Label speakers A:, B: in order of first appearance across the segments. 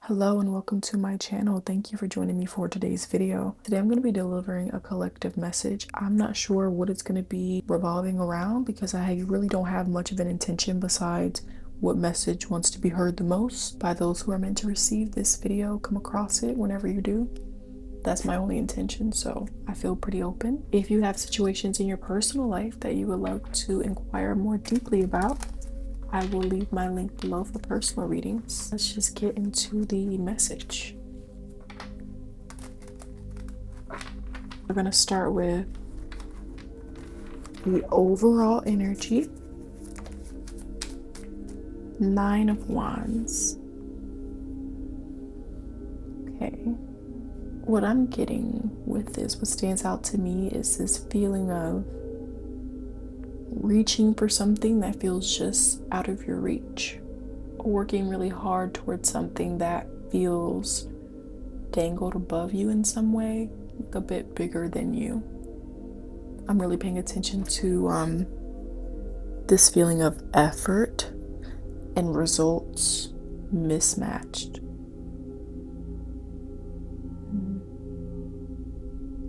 A: Hello and welcome to my channel. Thank you for joining me for today's video. Today I'm going to be delivering a collective message. I'm not sure what it's going to be revolving around because I really don't have much of an intention besides what message wants to be heard the most by those who are meant to receive this video. Come across it whenever you do. That's my only intention, so I feel pretty open. If you have situations in your personal life that you would like to inquire more deeply about, I will leave my link below for personal readings. Let's just get into the message. We're going to start with the overall energy. 9 of Wands. Okay. What I'm getting with this, what stands out to me, is this feeling of reaching for something that feels just out of your reach, working really hard towards something that feels dangled above you in some way, like a bit bigger than you. I'm really paying attention to this feeling of effort and results mismatched.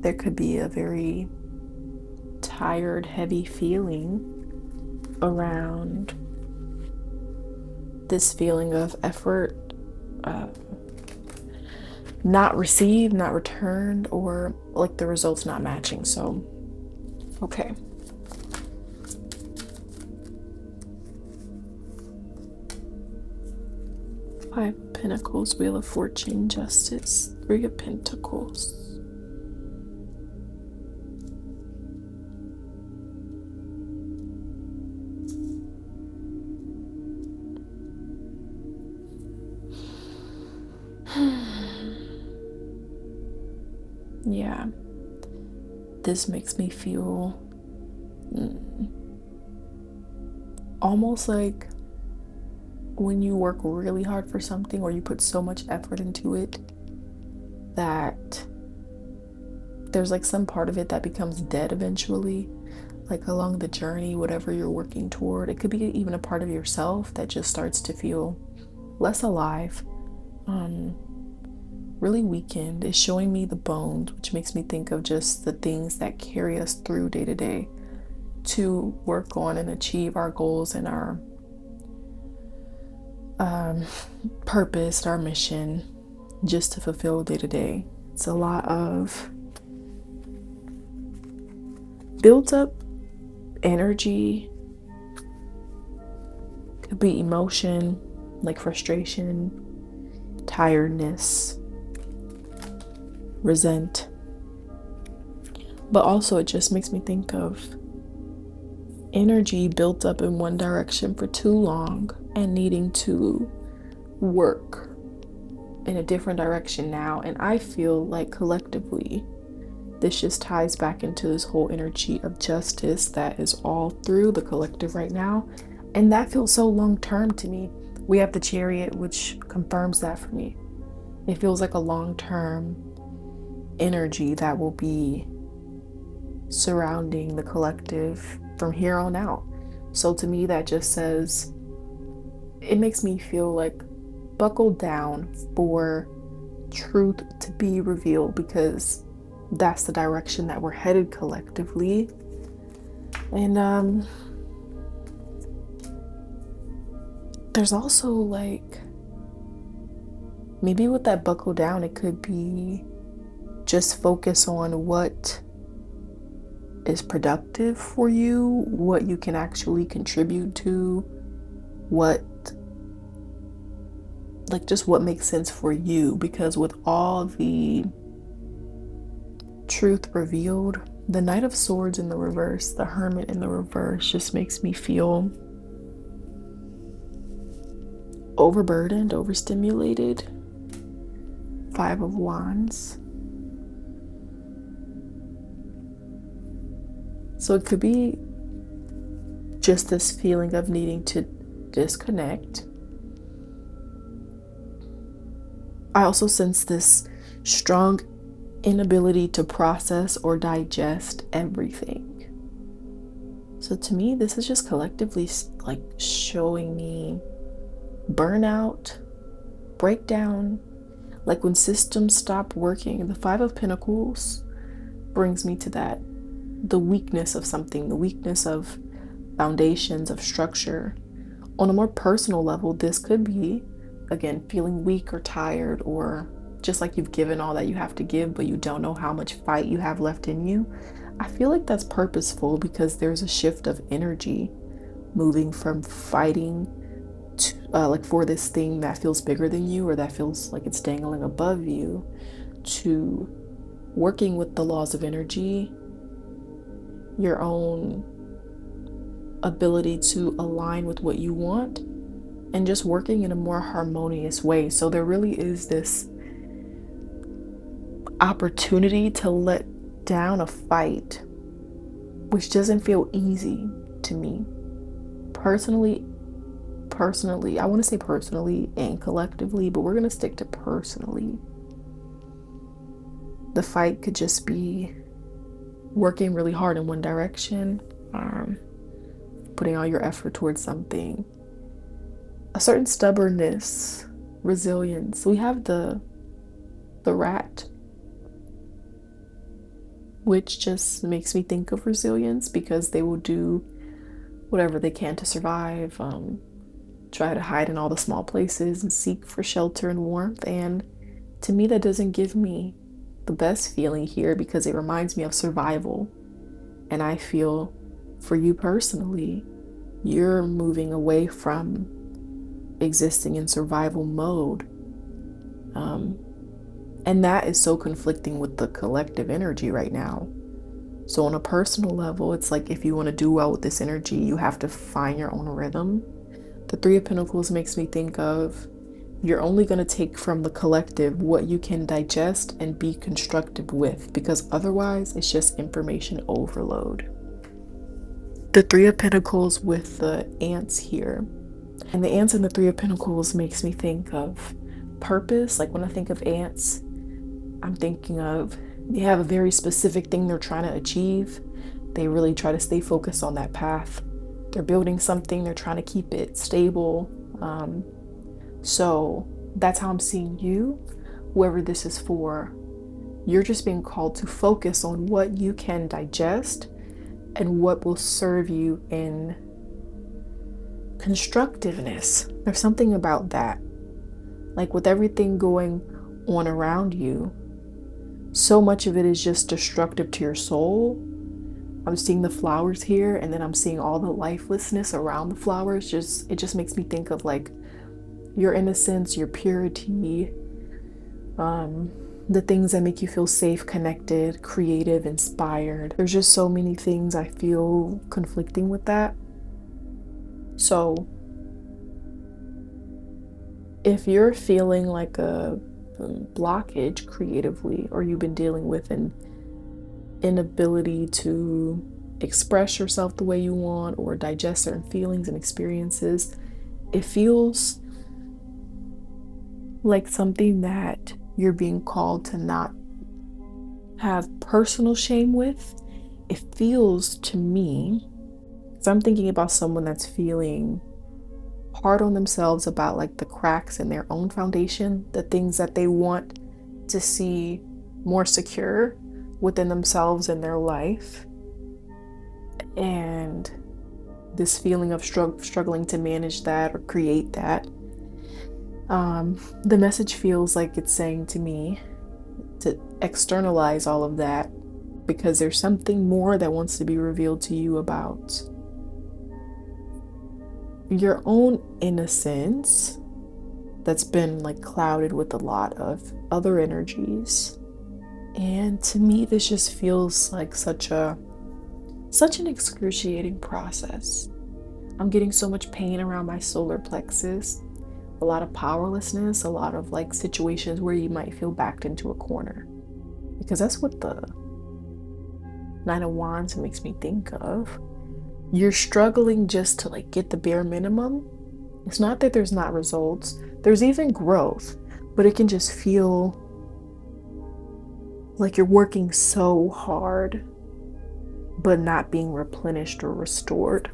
A: There could be a very tired, heavy feeling around this feeling of effort not received, not returned, or like the results not matching. So, okay. Five of Pentacles, Wheel of Fortune, Justice, Three of Pentacles. Yeah, this makes me feel almost like when you work really hard for something or you put so much effort into it that there's like some part of it that becomes dead eventually, like along the journey, whatever you're working toward. It could be even a part of yourself that just starts to feel less alive, really weakened. It's showing me the bones, which makes me think of just the things that carry us through day to day to work on and achieve our goals and our purpose, our mission, just to fulfill day to day. It's a lot of built up energy, could be emotion like frustration, tiredness, resent, but also it just makes me think of energy built up in one direction for too long and needing to work in a different direction now. And I feel like collectively this just ties back into this whole energy of justice that is all through the collective right now, and that feels so long-term to me. We have the Chariot, which confirms that for me. It feels like a long-term energy that will be surrounding the collective from here on out. So to me, that just says, it makes me feel like buckle down for truth to be revealed, because that's the direction that we're headed collectively. And there's also like, maybe with that buckle down, it could be just focus on what is productive for you, what you can actually contribute to, what, like, just what makes sense for you. Because with all the truth revealed, the Knight of Swords in the reverse, the Hermit in the reverse, just makes me feel overburdened, overstimulated. Five of Wands. So it could be just this feeling of needing to disconnect. I also sense this strong inability to process or digest everything. So to me, this is just collectively like showing me burnout, breakdown, Like when systems stop working. The Five of Pentacles brings me to that. The weakness of something, the weakness of foundations, of structure. On a more personal level, this could be, again, feeling weak or tired, or just like you've given all that you have to give, but you don't know how much fight you have left in you. I feel like that's purposeful because there's a shift of energy moving from fighting to, like for this thing that feels bigger than you or that feels like it's dangling above you, to working with the laws of energy, your own ability to align with what you want, and just working in a more harmonious way. So there really is this opportunity to let down a fight, which doesn't feel easy to me. Personally, I want to say personally and collectively, but we're going to stick to personally. The fight could just be working really hard in one direction, putting all your effort towards something, a certain stubbornness, resilience. We have the rat, which just makes me think of resilience because they will do whatever they can to survive, try to hide in all the small places and seek for shelter and warmth. And to me, that doesn't give me the best feeling here because it reminds me of survival. And I feel for you personally, you're moving away from existing in survival mode. And that is so conflicting with the collective energy right now. So on a personal level, it's like if you want to do well with this energy, you have to find your own rhythm. The Three of Pentacles makes me think of you're only going to take from the collective what you can digest and be constructive with, because otherwise it's just information overload. The Three of Pentacles with the ants here. And the ants in the Three of Pentacles makes me think of purpose. Like when I think of ants, I'm thinking of they have a very specific thing they're trying to achieve. They really try to stay focused on that path. They're building something, they're trying to keep it stable. So that's how I'm seeing you, whoever this is for. You're just being called to focus on what you can digest and what will serve you in constructiveness. There's something about that. Like with everything going on around you, so much of it is just destructive to your soul. I'm seeing the flowers here, and then I'm seeing all the lifelessness around the flowers. It just makes me think of like your innocence, your purity, the things that make you feel safe, connected, creative, inspired. There's just so many things I feel conflicting with that. So if you're feeling like a blockage creatively, or you've been dealing with an inability to express yourself the way you want or digest certain feelings and experiences, it feels like something that you're being called to not have personal shame with. It feels to me, because I'm thinking about someone that's feeling hard on themselves about like the cracks in their own foundation, the things that they want to see more secure within themselves and their life, and this feeling of struggling to manage that or create that. The message feels like it's saying to me to externalize all of that, because there's something more that wants to be revealed to you about your own innocence that's been like clouded with a lot of other energies. And to me, this just feels like such an excruciating process. I'm getting so much pain around my solar plexus, a lot of powerlessness, a lot of like situations where you might feel backed into a corner, because that's what the Nine of Wands makes me think of. You're struggling just to like get the bare minimum. It's not that there's not results, there's even growth, but it can just feel like you're working so hard but not being replenished or restored.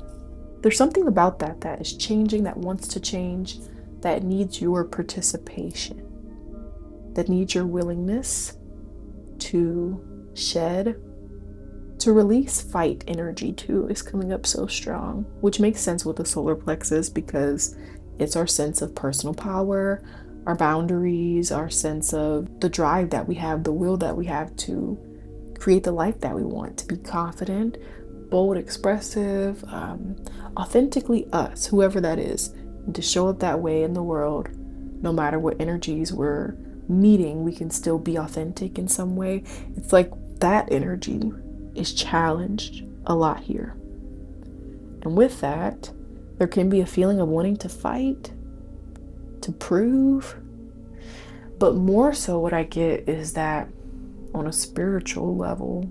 A: There's something about that is changing, that wants to change, that needs your participation. that needs your willingness to shed, to release. Fight energy too is coming up so strong, which makes sense with the solar plexus because it's our sense of personal power, our boundaries, our sense of the drive that we have, the will that we have to create the life that we want, to be confident, bold, expressive, authentically us, whoever that is, and to show up that way in the world. No matter what energies we're meeting, we can still be authentic in some way. It's like that energy is challenged a lot here. And with that, there can be a feeling of wanting to fight, to prove. But more so, what I get is that on a spiritual level,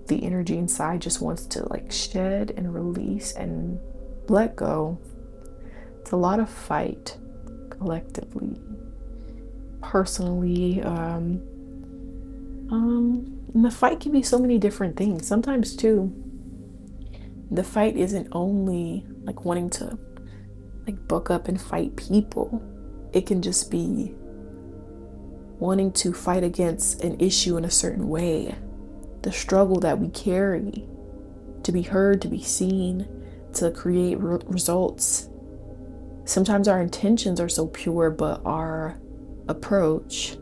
A: the energy inside just wants to like shed and release and let go. It's a lot of fight collectively, personally. And the fight can be so many different things. Sometimes too, the fight isn't only like wanting to like buck up and fight people. It can just be wanting to fight against an issue in a certain way. The struggle that we carry to be heard, to be seen, to create results. Sometimes our intentions are so pure, but our approach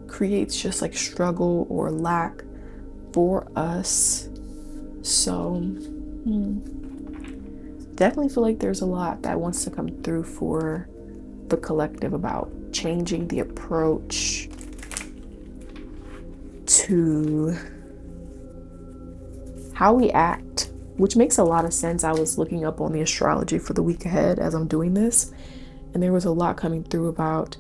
A: creates just like struggle or lack for us. So definitely feel like there's a lot that wants to come through for the collective about changing the approach to how we act, which makes a lot of sense. I was looking up on the astrology for the week ahead as I'm doing this, and there was a lot coming through about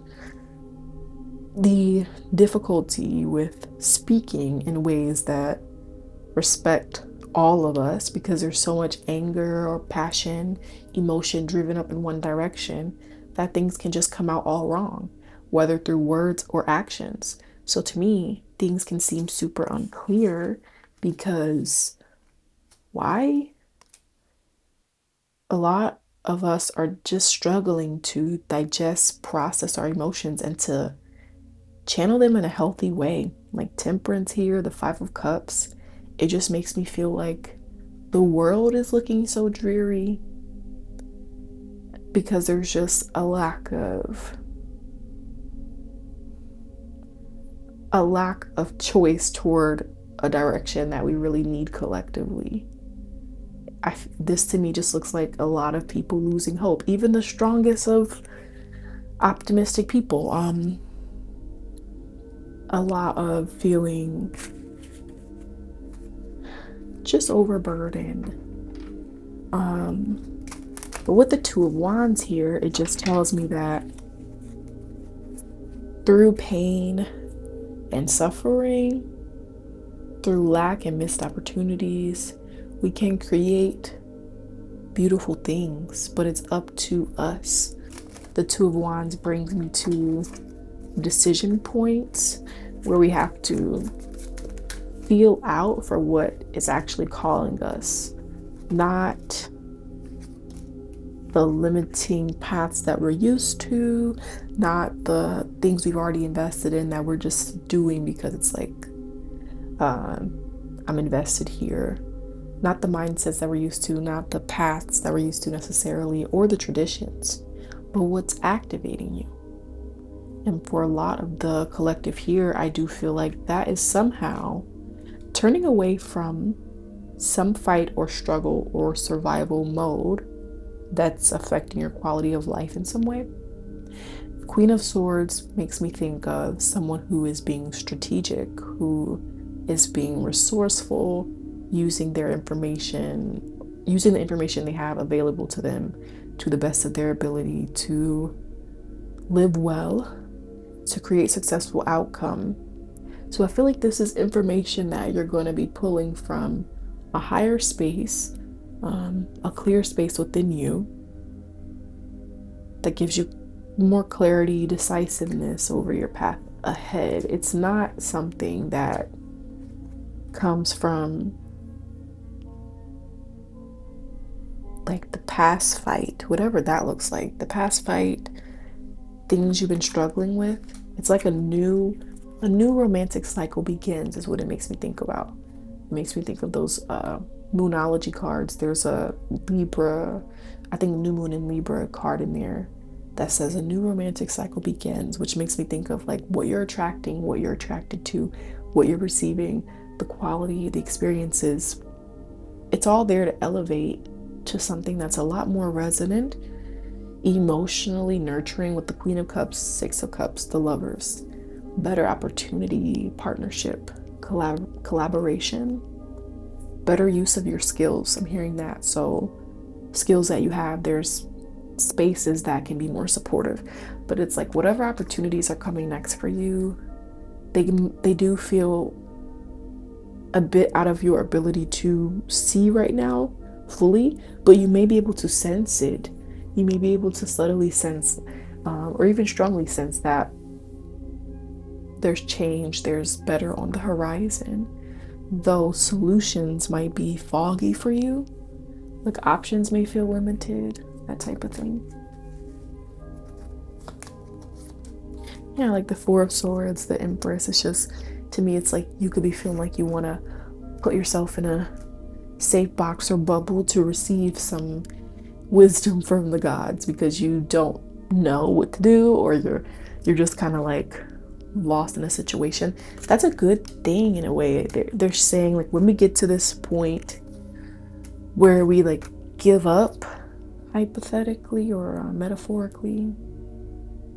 A: the difficulty with speaking in ways that respect all of us, because there's so much anger or passion, emotion driven up in one direction that things can just come out all wrong, whether through words or actions. So to me, things can seem super unclear because why? A lot of us are just struggling to digest, process our emotions, and to channel them in a healthy way. Like Temperance here, the Five of Cups, it just makes me feel like the world is looking so dreary because there's just a lack of choice toward a direction that we really need collectively. This to me just looks like a lot of people losing hope, even the strongest of optimistic people. A lot of feeling just overburdened. But with the Two of Wands here, it just tells me that through pain and suffering, through lack and missed opportunities, we can create beautiful things, but it's up to us. The Two of Wands brings me to decision points where we have to feel out for what is actually calling us, not the limiting paths that we're used to, not the things we've already invested in that we're just doing because it's like, I'm invested here. Not the mindsets that we're used to, not the paths that we're used to necessarily, or the traditions, but what's activating you. And for a lot of the collective here, I do feel like that is somehow turning away from some fight or struggle or survival mode that's affecting your quality of life in some way. Queen of Swords makes me think of someone who is being strategic, who is being resourceful, using the information they have available to them to the best of their ability to live well, to create successful outcome. So I feel like this is information that you're going to be pulling from a higher space, a clear space within you that gives you more clarity, decisiveness over your path ahead. It's not something that comes from like the past fight, whatever that looks like, the past fight, things you've been struggling with. It's like a new romantic cycle begins is what it makes me think about. It makes me think of those moonology cards. There's a Libra, I think new moon in Libra card in there that says a new romantic cycle begins, which makes me think of like what you're attracting, what you're attracted to, what you're receiving, the quality, the experiences. It's all there to elevate to something that's a lot more resonant, emotionally nurturing, with the Queen of Cups, Six of Cups, the Lovers. Better opportunity, partnership, collaboration, better use of your skills. I'm hearing that. So skills that you have, there's spaces that can be more supportive, but it's like whatever opportunities are coming next for you, they do feel a bit out of your ability to see right now fully, but you may be able to sense it. You may be able to subtly sense or even strongly sense that there's change, there's better on the horizon, though solutions might be foggy for you, like options may feel limited, that type of thing. Yeah, like the Four of Swords, the Empress. It's just, to me, it's like you could be feeling like you want to put yourself in a safe box or bubble to receive some wisdom from the gods, because you don't know what to do, or you're just kind of like lost in a situation. That's a good thing in a way. They're saying like when we get to this point where we like give up, hypothetically or metaphorically,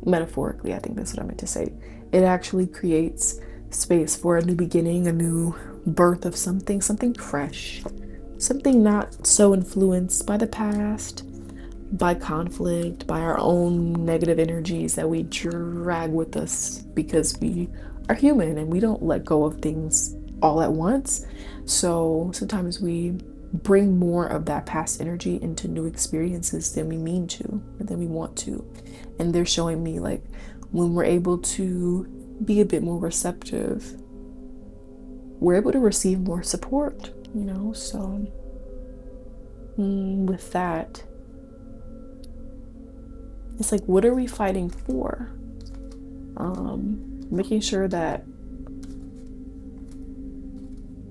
A: I think that's what I meant to say, it actually creates space for a new beginning, a new birth of something fresh, something not so influenced by the past, by conflict, by our own negative energies that we drag with us, because we are human and we don't let go of things all at once. So sometimes we bring more of that past energy into new experiences than we mean to, or than we want to. And they're showing me like when we're able to be a bit more receptive, we're able to receive more support, you know. So with that, it's like, what are we fighting for? Making sure that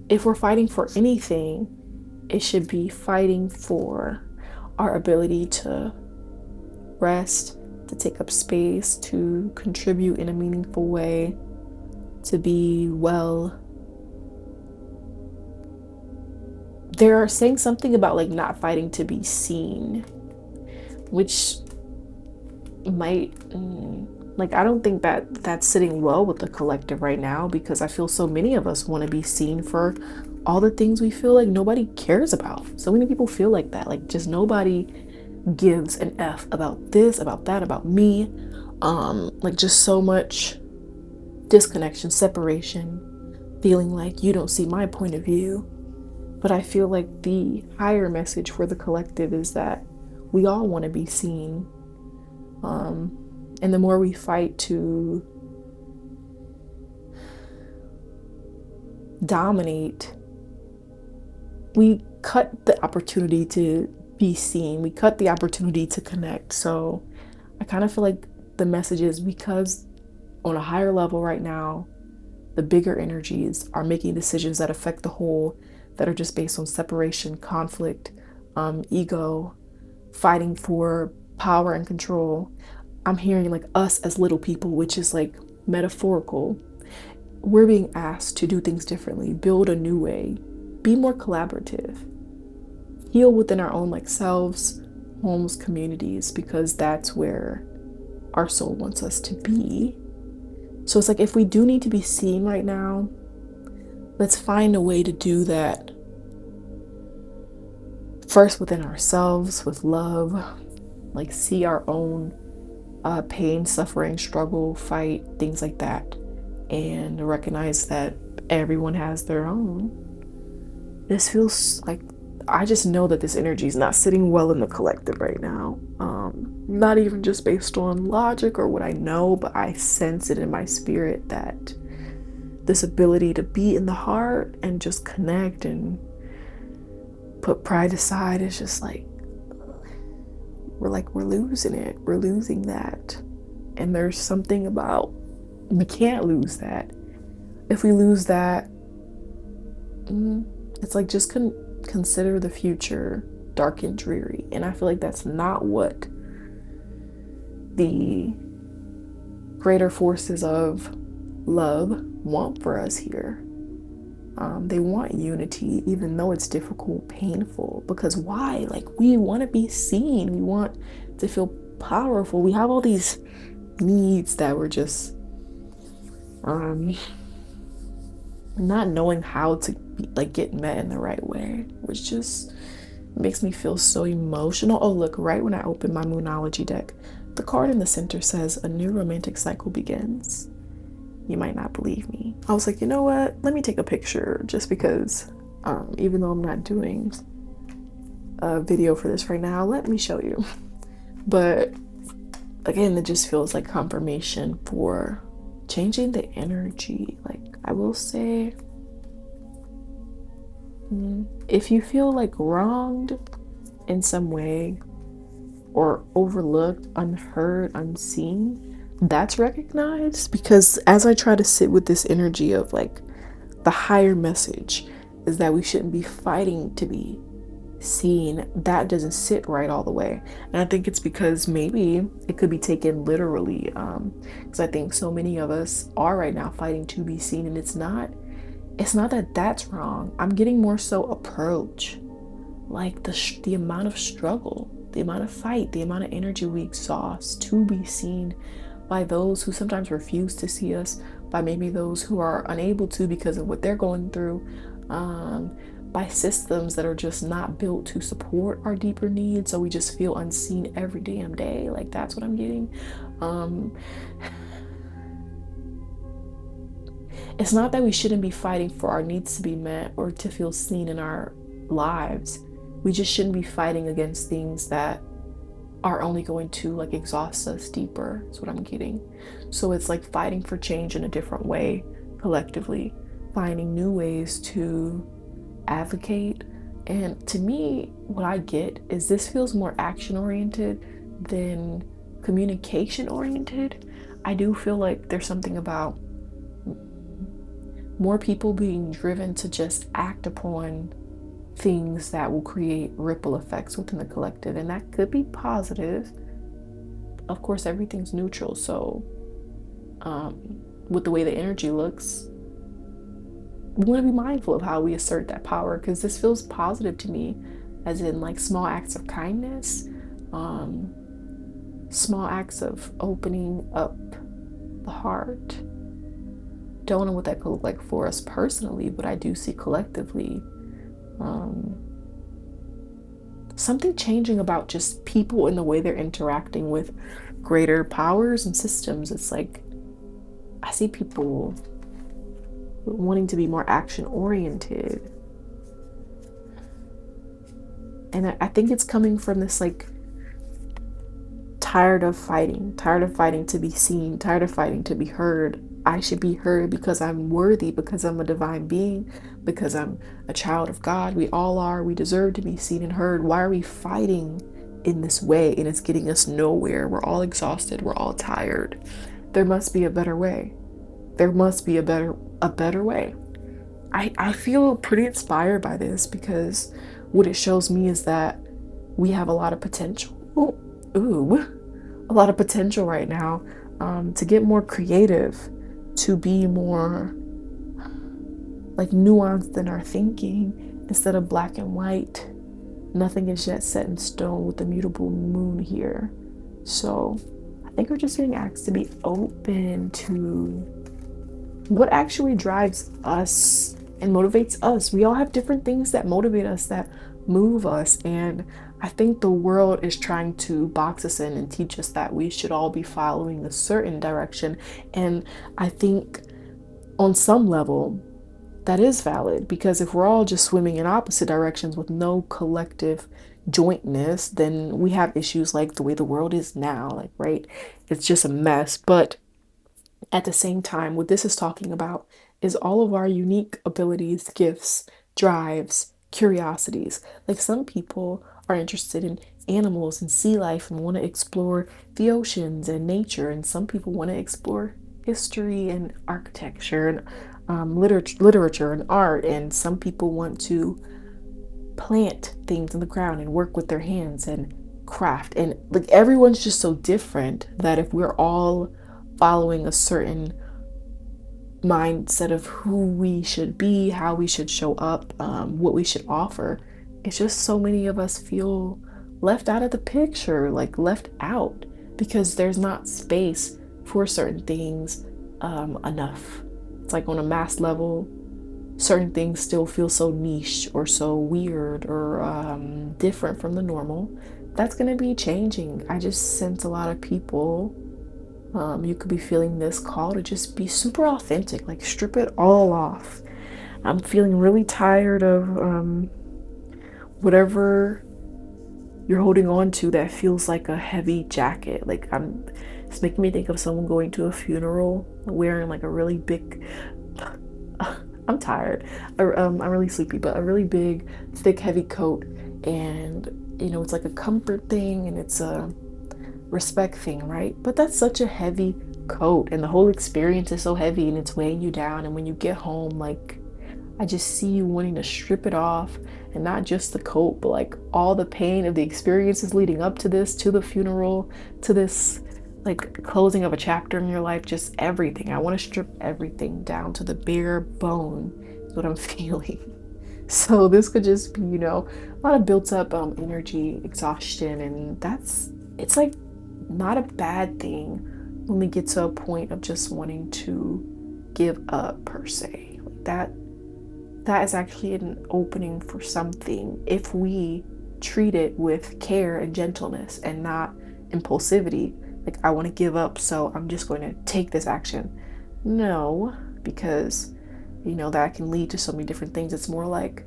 A: if we're fighting for anything, it should be fighting for our ability to rest, to take up space, to contribute in a meaningful way, to be well. They're saying something about like not fighting to be seen, which might like, I don't think that that's sitting well with the collective right now, because I feel so many of us want to be seen for all the things we feel like nobody cares about. So many people feel like that, like just nobody gives an F about this, about that, about me. Like just so much disconnection, separation, feeling like you don't see my point of view. But I feel like the higher message for the collective is that we all want to be seen. And the more we fight to dominate, we cut the opportunity to be seen. We cut the opportunity to connect. So I kind of feel like the message is, because on a higher level right now, the bigger energies are making decisions that affect the whole, that are just based on separation, conflict, ego, fighting for power and control. I'm hearing like us as little people, which is like metaphorical. We're being asked to do things differently, build a new way, be more collaborative, heal within our own like selves, homes, communities, because that's where our soul wants us to be. So it's like, if we do need to be seen right now, let's find a way to do that first within ourselves, with love, like see our own pain, suffering, struggle, fight, things like that, and recognize that everyone has their own. This feels like, I just know that this energy is not sitting well in the collective right now. Not even just based on logic or what I know, but I sense it in my spirit that this ability to be in the heart and just connect and put pride aside is just like, we're losing it. We're losing that. And there's something about We can't lose that. If we lose that, it's like just consider the future dark and dreary. And I feel like that's not what the greater forces of love want for us here. They want unity, even though it's difficult, painful. Because why? Like, we want to be seen. We want to feel powerful. We have all these needs that we're just not knowing how to get met in the right way, which just makes me feel so emotional. Oh, look, right when I open my Moonology deck, the card in the center says a new romantic cycle begins. You might not believe me. I was like, you know what? Let me take a picture just because, even though I'm not doing a video for this right now, let me show you. But again, it just feels like confirmation for changing the energy. Like, I will say, if you feel like wronged in some way or overlooked, unheard, unseen, that's recognized. Because as I try to sit with this energy of like the higher message is that we shouldn't be fighting to be seen, that doesn't sit right all the way. And I think it's because maybe it could be taken literally, because I think so many of us are right now fighting to be seen, and it's not that that's wrong. I'm getting more so approach, like the amount of struggle, the amount of fight, the amount of energy we exhaust to be seen by those who sometimes refuse to see us, by maybe those who are unable to because of what they're going through, by systems that are just not built to support our deeper needs, so we just feel unseen every damn day. Like, that's what I'm getting. It's not that we shouldn't be fighting for our needs to be met or to feel seen in our lives. We just shouldn't be fighting against things that are only going to like exhaust us deeper. That's what I'm getting. So it's like fighting for change in a different way, collectively, finding new ways to advocate. And to me, what I get is this feels more action oriented than communication oriented. I do feel like there's something about more people being driven to just act upon things that will create ripple effects within the collective, and that could be positive. Of course, everything's neutral, so with the way the energy looks, we want to be mindful of how we assert that power, because this feels positive to me, as in like small acts of kindness, small acts of opening up the heart. Don't know what that could look like for us personally, but I do see collectively something changing about just people and the way they're interacting with greater powers and systems. It's like I see people wanting to be more action oriented, and I think it's coming from this like tired of fighting to be seen, tired of fighting to be heard. I should be heard because I'm worthy, because I'm a divine being, because I'm a child of God. We all are. We deserve to be seen and heard. Why are we fighting in this way? And it's getting us nowhere. We're all exhausted. We're all tired. There must be a better way. There must be a better way. I feel pretty inspired by this, because what it shows me is that we have a lot of potential. A lot of potential right now, to get more creative, to be more like nuanced in our thinking instead of black and white. Nothing is yet set in stone with the mutable moon here. So I think we're just being asked to be open to what actually drives us and motivates us. We all have different things that motivate us, that move us, and I think the world is trying to box us in and teach us that we should all be following a certain direction. And I think on some level that is valid, because if we're all just swimming in opposite directions with no collective jointness, then we have issues like the way the world is now, like, right? It's just a mess. But at the same time, what this is talking about is all of our unique abilities, gifts, drives, curiosities. Like, some people are interested in animals and sea life and want to explore the oceans and nature, and some people want to explore history and architecture and literature and art, and some people want to plant things in the ground and work with their hands and craft. And like everyone's just so different that if we're all following a certain mindset of who we should be, how we should show up, what we should offer, it's just so many of us feel left out of the picture, like left out, because there's not space for certain things enough. It's like on a mass level, certain things still feel so niche or so weird or different from the normal. That's going to be changing. I just sense a lot of people, you could be feeling this call to just be super authentic, like strip it all off. I'm feeling really tired of whatever you're holding on to that feels like a heavy jacket. Like it's making me think of someone going to a funeral wearing like a really big I'm tired. I'm really sleepy, but a really big, thick, heavy coat. And, you know, it's like a comfort thing and it's a respect thing, right? But that's such a heavy coat and the whole experience is so heavy and it's weighing you down. And when you get home, like, I just see you wanting to strip it off, and not just the coat, but like all the pain of the experiences leading up to this, to the funeral, to this like closing of a chapter in your life, just everything. I want to strip everything down to the bare bone is what I'm feeling. So this could just be, you know, a lot of built up energy, exhaustion, and it's like not a bad thing when we get to a point of just wanting to give up per se. Like that is actually an opening for something if we treat it with care and gentleness and not impulsivity. Like, I want to give up, so I'm just going to take this action. No, because, you know, that can lead to so many different things. It's more like,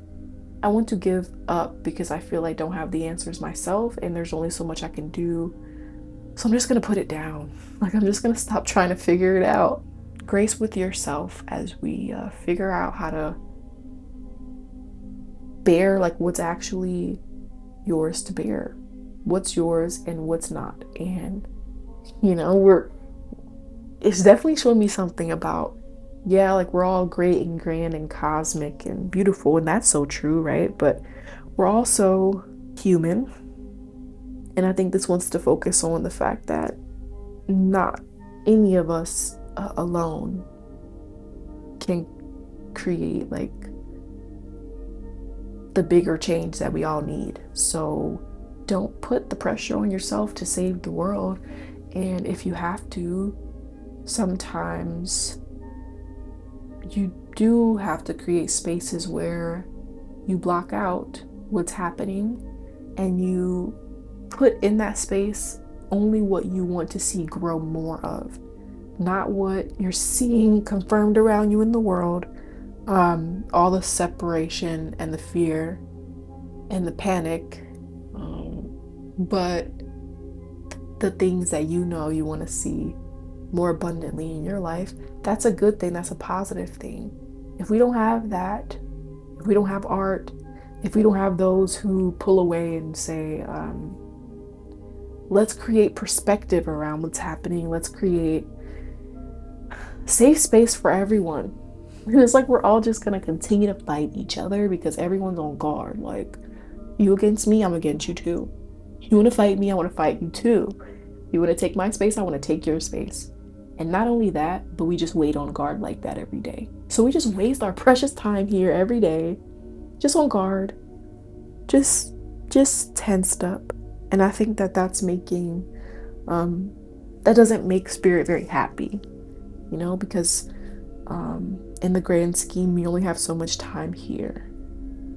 A: I want to give up because I feel I don't have the answers myself and there's only so much I can do. So I'm just going to put it down. Like, I'm just going to stop trying to figure it out. Grace with yourself as we figure out how to bear, like, what's actually yours to bear. What's yours and what's not. And you know, it's definitely showing me something about, yeah, like we're all great and grand and cosmic and beautiful, and that's so true, right? But we're also human. And I think this wants to focus on the fact that not any of us alone can create like the bigger change that we all need. So don't put the pressure on yourself to save the world. And if you have to, sometimes you do have to create spaces where you block out what's happening and you put in that space only what you want to see grow more of, not what you're seeing confirmed around you in the world. All the separation and the fear and the panic, but the things that you know you want to see more abundantly in your life. That's a good thing. That's a positive thing. If we don't have that, if we don't have art, if we don't have those who pull away and say, let's create perspective around what's happening, let's create safe space for everyone. And it's like we're all just gonna continue to fight each other because everyone's on guard. Like, you against me, I'm against you too. You want to fight me, I want to fight you too. You want to take my space, I want to take your space. And not only that, but we just wait on guard like that every day. So we just waste our precious time here every day, just on guard, just tensed up. And I think that that's making, that doesn't make spirit very happy, you know, because in the grand scheme, we only have so much time here.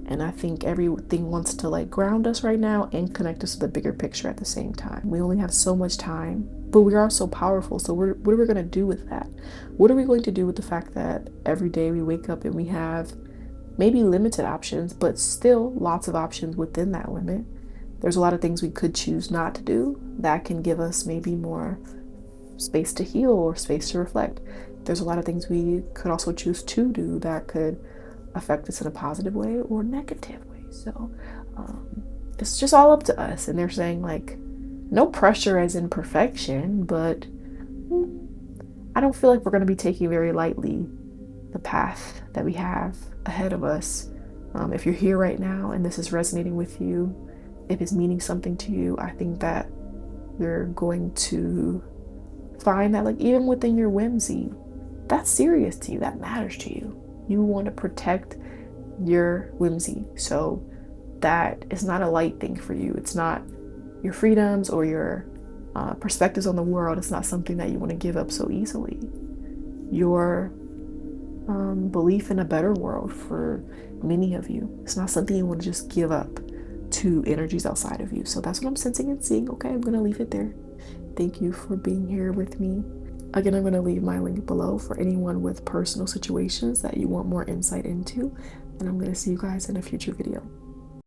A: And I think everything wants to like ground us right now and connect us to the bigger picture at the same time. We only have so much time, but we are so powerful. So what are we going to do with that? What are we going to do with the fact that every day we wake up and we have maybe limited options, but still lots of options within that limit? There's a lot of things we could choose not to do that can give us maybe more space to heal or space to reflect. There's a lot of things we could also choose to do that could affect us in a positive way or negative way. So it's just all up to us. And they're saying like no pressure as in perfection, but I don't feel like we're going to be taking very lightly the path that we have ahead of us. If you're here right now and this is resonating with you, if it's meaning something to you, I think that you're going to find that, like, even within your whimsy, that's serious to you, that matters to you. You want to protect your whimsy. So that is not a light thing for you. It's not your freedoms or your perspectives on the world. It's not something that you want to give up so easily. Your belief in a better world for many of you, it's not something you want to just give up to energies outside of you. So that's what I'm sensing and seeing. Okay, I'm going to leave it there. Thank you for being here with me. Again, I'm going to leave my link below for anyone with personal situations that you want more insight into. And I'm going to see you guys in a future video.